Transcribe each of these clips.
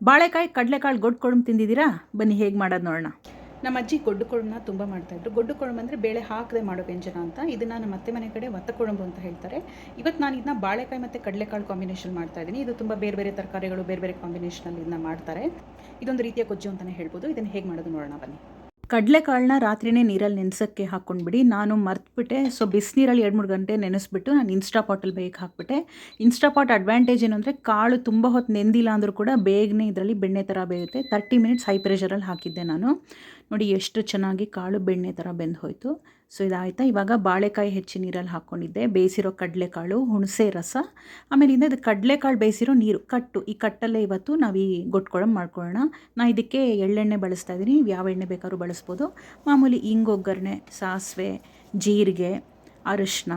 ಬಾಳೆಕಾಯಿ ಕಡಲೆಕಾಳು ಗೊಡ್ಡು ಕೊಳಂಬು ತಿಂದಿದ್ದೀರಾ? ಬನ್ನಿ ಹೇಗೆ ಮಾಡೋದು ನೋಡೋಣ. ನಮ್ಮ ಅಜ್ಜಿ ಗೊಡ್ಡು ಕೊಳಂಬನ್ನ ತುಂಬ ಮಾಡ್ತಾಯಿದ್ರು. ಗೊಡ್ಡು ಕೊಳಂಬು ಅಂದರೆ ಬೇಳೆ ಹಾಕದೆ ಮಾಡೋ ವ್ಯಂಜನ ಅಂತ. ಇದನ್ನು ನಮ್ಮ ಅತ್ತೆ ಮನೆ ಕಡೆ ವತ್ತ ಕೊಳಂಬು ಅಂತ ಹೇಳ್ತಾರೆ. ಇವತ್ತು ನಾನು ಇದನ್ನ ಬಾಳೆಕಾಯಿ ಮತ್ತು ಕಡಲೆಕಾಳು ಕಾಂಬಿನೇಷನ್ ಮಾಡ್ತಾಯಿದ್ದೀನಿ. ಇದು ತುಂಬ ಬೇರೆ ಬೇರೆ ತರಕಾರಿಗಳು ಬೇರೆ ಬೇರೆ ಕಾಂಬಿನೇಷನಲ್ಲಿ ಇದನ್ನ ಮಾಡ್ತಾರೆ. ಇದೊಂದು ರೀತಿಯ ಗೊಜ್ಜು ಅಂತಲೇ ಹೇಳ್ಬೋದು. ಇದನ್ನು ಹೇಗೆ ಮಾಡೋದು ನೋಡೋಣ ಬನ್ನಿ. ಕಡಲೆಕಾಳನ್ನ ರಾತ್ರಿಯೇ ನೀರಲ್ಲಿ ನೆನೆಸೋಕ್ಕೆ ಹಾಕ್ಕೊಂಡ್ಬಿಡಿ. ನಾನು ಮರ್ತುಬಿಟ್ಟೆ. ಸೊ ಬಿಸಿನೀರಲ್ಲಿ 2-3 ಗಂಟೆ ನೆನೆಸ್ಬಿಟ್ಟು ನಾನು ಇನ್ಸ್ಟಾ ಪಾಟಲ್ಲಿ ಬೇಯಕ್ಕೆ ಹಾಕ್ಬಿಟ್ಟೆ. ಇನ್ಸ್ಟಾ ಪಾಟ್ ಅಡ್ವಾಂಟೇಜ್ ಏನು ಅಂದರೆ ಕಾಳು ತುಂಬ ಹೊತ್ತು ನೆಂದಿಲ್ಲ ಅಂದರೂ ಕೂಡ ಬೇಗನೆ ಇದರಲ್ಲಿ ಬೆಣ್ಣೆ ಥರ ಬೇಯುತ್ತೆ. 30 ಮಿನಿಟ್ಸ್ ಹೈ ಪ್ರೆಷರಲ್ಲಿ ಹಾಕಿದ್ದೆ ನಾನು. ನೋಡಿ ಎಷ್ಟು ಚೆನ್ನಾಗಿ ಕಾಳು ಬೆಣ್ಣೆ ಥರ ಬೆಂದು ಹೋಯಿತು. ಸೊ ಇದಾಯಿತಾ. ಇವಾಗ ಬಾಳೆಕಾಯಿ ಹೆಚ್ಚಿ ನೀರಲ್ಲಿ ಹಾಕ್ಕೊಂಡಿದ್ದೆ, ಬೇಯಿಸಿರೋ ಕಡಲೆಕಾಳು, ಹುಣಸೆ ರಸ, ಆಮೇಲಿಂದ ಇದು ಕಡಲೆಕಾಳು ಬೇಯಿಸಿರೋ ನೀರು, ಕಟ್ಟು. ಈ ಕಟ್ಟಲ್ಲೇ ಇವತ್ತು ನಾವು ಈ ಗೊಟ್ಕೊಳಂಬು ಮಾಡ್ಕೊಳ್ಳೋಣ. ನಾನು ಇದಕ್ಕೆ ಎಳ್ಳೆಣ್ಣೆ ಬಳಸ್ತಾ ಇದ್ದೀನಿ. ನೀವು ಯಾವ ಎಣ್ಣೆ ಬೇಕಾದ್ರೂ ಬಳಸ್ಬೋದು. ಮಾಮೂಲಿ ಒಗ್ಗರಣೆ, ಸಾಸಿವೆ, ಜೀರಿಗೆ, ಅರಿಶಿನ,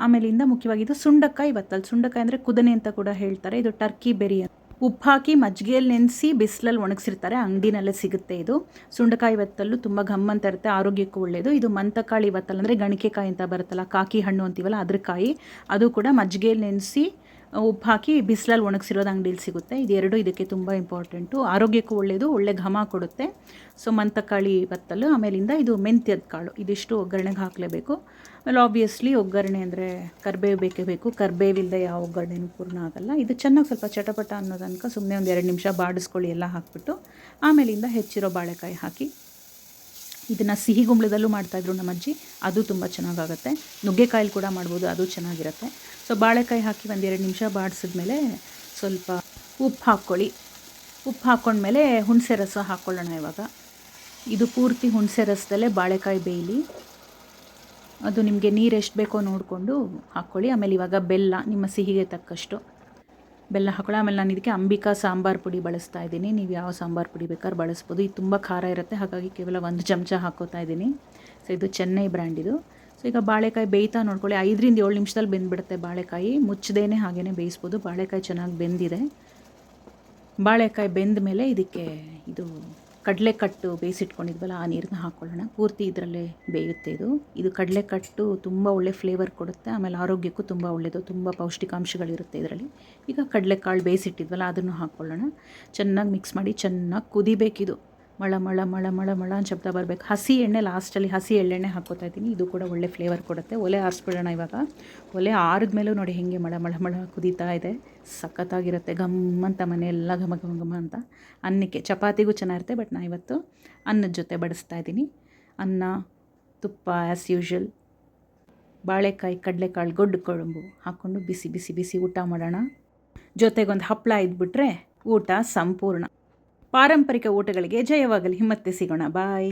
ಆಮೇಲಿಂದ ಮುಖ್ಯವಾಗಿ ಇದು ಸುಂಡಕಾಯಿ ಬತ್ತಲ್. ಸುಂಡಕಾಯಿ ಅಂದರೆ ಕುದನೆ ಅಂತ ಕೂಡ ಹೇಳ್ತಾರೆ. ಇದು ಟರ್ಕಿ ಬೆರಿ. ಉಪ್ಪು ಹಾಕಿ ಮಜ್ಜಿಗೆಯಲ್ಲಿ ನೆನೆಸಿ ಬಿಸಿಲಲ್ಲಿ ಒಣಗಿಸಿರ್ತಾರೆ. ಅಂಗಡಿನಲ್ಲೇ ಸಿಗುತ್ತೆ ಇದು. ಸುಂಡಕಾಯಿ ಬತ್ತಲು ತುಂಬ ಘಮ್ ಅಂತ ಇರುತ್ತೆ, ಆರೋಗ್ಯಕ್ಕೂ ಒಳ್ಳೆಯದು. ಇದು ಮಂತಕಾಳಿ ಬತ್ತಲ್ ಅಂದರೆ ಗಣಿಕೆಕಾಯಿ ಅಂತ ಬರುತ್ತಲ್ಲ, ಕಾಕಿ ಹಣ್ಣು ಅಂತೀವಲ್ಲ ಅದ್ರ ಕಾಯಿ. ಅದು ಕೂಡ ಮಜ್ಜಿಗೆಯಲ್ಲಿ ನೆನೆಸಿ ಉಪ್ಪು ಹಾಕಿ ಬಿಸಿಲಲ್ಲಿ ಒಣಗಿಸಿರೋದು ಅಂಗಡಿಯಲ್ಲಿ ಸಿಗುತ್ತೆ. ಇದೆರಡು ಇದಕ್ಕೆ ತುಂಬ ಇಂಪಾರ್ಟೆಂಟು, ಆರೋಗ್ಯಕ್ಕೂ ಒಳ್ಳೆಯದು, ಒಳ್ಳೆ ಘಮ ಕೊಡುತ್ತೆ. ಸೊ ಮಂತಕಾಳಿ ಬತ್ತಲು. ಆಮೇಲಿಂದ ಇದು ಮೆಂತ್ಯದ ಕಾಳು. ಇದಿಷ್ಟು ಒಗ್ಗರಣೆಗೆ ಹಾಕಲೇಬೇಕು. ಆಮೇಲೆ ಆಬ್ವಿಯಸ್ಲಿ ಒಗ್ಗರಣೆ ಅಂದರೆ ಕರಿಬೇವು ಬೇಕೇ ಬೇಕು. ಕರಿಬೇವಿಲ್ಲದೆ ಯಾವ ಒಗ್ಗರಣೆನೂ ಪೂರ್ಣ ಆಗೋಲ್ಲ. ಇದು ಚೆನ್ನಾಗಿ ಸ್ವಲ್ಪ ಚಟಪಟ ಅನ್ನೋ ತನಕ ಸುಮ್ಮನೆ ಒಂದು 2 ನಿಮಿಷ ಬಾಡಿಸ್ಕೊಳ್ಳಿ ಎಲ್ಲ ಹಾಕ್ಬಿಟ್ಟು. ಆಮೇಲಿಂದ ಹೆಚ್ಚಿರೋ ಬಾಳೆಕಾಯಿ ಹಾಕಿ. ಇದನ್ನು ಸಿಹಿ ಗುಂಬಳದಲ್ಲೂ ಮಾಡ್ತಾಯಿದ್ರು ನಮ್ಮ ಅಜ್ಜಿ, ಅದು ತುಂಬ ಚೆನ್ನಾಗಾಗುತ್ತೆ. ನುಗ್ಗೆಕಾಯಲ್ಲಿ ಕೂಡ ಮಾಡ್ಬೋದು, ಅದು ಚೆನ್ನಾಗಿರುತ್ತೆ. ಸೊ ಬಾಳೆಕಾಯಿ ಹಾಕಿ 1-2 ನಿಮಿಷ ಬಾಡಿಸಿದ್ಮೇಲೆ ಸ್ವಲ್ಪ ಉಪ್ಪು ಹಾಕ್ಕೊಳ್ಳಿ. ಉಪ್ಪು ಹಾಕ್ಕೊಂಡ್ಮೇಲೆ ಹುಣಸೆ ರಸ ಹಾಕ್ಕೊಳ್ಳೋಣ ಇವಾಗ. ಇದು ಪೂರ್ತಿ ಹುಣಸೆ ರಸದಲ್ಲೇ ಬಾಳೆಕಾಯಿ ಬೇಯಲಿ. ಅದು ನಿಮಗೆ ನೀರು ಎಷ್ಟು ಬೇಕೋ ನೋಡಿಕೊಂಡು ಹಾಕ್ಕೊಳ್ಳಿ. ಆಮೇಲೆ ಇವಾಗ ಬೆಲ್ಲ, ನಿಮ್ಮ ಸಿಹಿಗೆ ತಕ್ಕಷ್ಟು ಬೆಲ್ಲ ಹಾಕೊಳ್ಳಿ. ಆಮೇಲೆ ನಾನು ಇದಕ್ಕೆ ಅಂಬಿಕಾ ಸಾಂಬಾರು ಪುಡಿ ಬಳಸ್ತಾ ಇದ್ದೀನಿ. ನೀವು ಯಾವ ಸಾಂಬಾರು ಪುಡಿ ಬೇಕಾದ್ರೂ ಬಳಸ್ಬೋದು. ಇದು ತುಂಬ ಖಾರ ಇರುತ್ತೆ, ಹಾಗಾಗಿ ಕೇವಲ 1 ಚಮಚ ಹಾಕೋತಾ ಇದ್ದೀನಿ. ಸೊ ಇದು ಚೆನ್ನೈ ಬ್ರ್ಯಾಂಡಿದು. ಸೊ ಈಗ ಬಾಳೆಕಾಯಿ ಬೇಯ್ತಾ ನೋಡ್ಕೊಳ್ಳಿ. 5-7 ನಿಮಿಷದಲ್ಲಿ ಬೆಂದ್ಬಿಡುತ್ತೆ ಬಾಳೆಕಾಯಿ. ಮುಚ್ಚದೇನೆ ಹಾಗೇ ಬೇಯಿಸ್ಬೋದು. ಬಾಳೆಕಾಯಿ ಚೆನ್ನಾಗಿ ಬೆಂದಿದೆ. ಬಾಳೆಕಾಯಿ ಬೆಂದ ಮೇಲೆ ಇದಕ್ಕೆ ಇದು ಕಡಲೆಕಟ್ಟು ಬೇಯಿಸಿಟ್ಕೊಂಡಿದ್ವಲ್ಲ ಆ ನೀರನ್ನ ಹಾಕ್ಕೊಳ್ಳೋಣ. ಪೂರ್ತಿ ಇದರಲ್ಲೇ ಬೇಯುತ್ತೆ ಇದು ಕಡಲೆಕಟ್ಟು ತುಂಬ ಒಳ್ಳೆ ಫ್ಲೇವರ್ ಕೊಡುತ್ತೆ. ಆಮೇಲೆ ಆರೋಗ್ಯಕ್ಕೂ ತುಂಬ ಒಳ್ಳೆಯದು, ತುಂಬ ಪೌಷ್ಟಿಕಾಂಶಗಳಿರುತ್ತೆ ಇದರಲ್ಲಿ. ಈಗ ಕಡಲೆಕಾಳು ಬೇಯಿಸಿಟ್ಟಿದ್ವಲ್ಲ ಅದನ್ನು ಹಾಕ್ಕೊಳ್ಳೋಣ. ಚೆನ್ನಾಗಿ ಮಿಕ್ಸ್ ಮಾಡಿ ಚೆನ್ನಾಗಿ ಕುದಿಬೇಕಿದು. ಮಳ ಮಳ ಮಳ ಮಳ ಮಳ ಅಂತ ಶಬ್ದ ಬರಬೇಕು. ಹಸಿ ಎಣ್ಣೆ ಲಾಸ್ಟಲ್ಲಿ ಹಸಿ ಎಳ್ಳೆಣ್ಣೆ ಹಾಕ್ಕೋತಾ ಇದ್ದೀನಿ. ಇದು ಕೂಡ ಒಳ್ಳೆ ಫ್ಲೇವರ್ ಕೊಡುತ್ತೆ. ಒಲೆ ಆರಿಸ್ಬಿಡೋಣ ಇವಾಗ. ಒಲೆ ಆರಿದ ಮೇಲೂ ನೋಡಿ ಹೇಗೆ ಮಳ ಮಳ ಮಳ ಕುದೀತಾ ಇದೆ. ಸಖತ್ತಾಗಿರುತ್ತೆ. ಗಮ್ಮಂತ ಮನೆಯೆಲ್ಲ ಘಮ ಘಮ ಘಮ ಅಂತ. ಅನ್ನಕ್ಕೆ ಚಪಾತಿಗೂ ಚೆನ್ನಾಗಿರುತ್ತೆ. ಬಟ್ ನಾನು ಇವತ್ತು ಅನ್ನದ ಜೊತೆ ಬಡಿಸ್ತಾ ಇದ್ದೀನಿ. ಅನ್ನ, ತುಪ್ಪ ಆ್ಯಸ್ ಯೂಶ್ವಲ್, ಬಾಳೆಕಾಯಿ ಕಡಲೆಕಾಳು ಗೊಡ್ಡು ಕೊಳಂಬು ಹಾಕ್ಕೊಂಡು ಬಿಸಿ ಬಿಸಿ ಬಿಸಿ ಊಟ ಮಾಡೋಣ. ಜೊತೆಗೊಂದು ಹಪ್ಪಳ ಇದ್ಬಿಟ್ರೆ ಊಟ ಸಂಪೂರ್ಣ. ಪಾರಂಪರಿಕ ಊಟಗಳಿಗೆ ಜಯವಾಗಲಿ. ಮತ್ತೆ ಸಿಗೋಣ. ಬಾಯ್.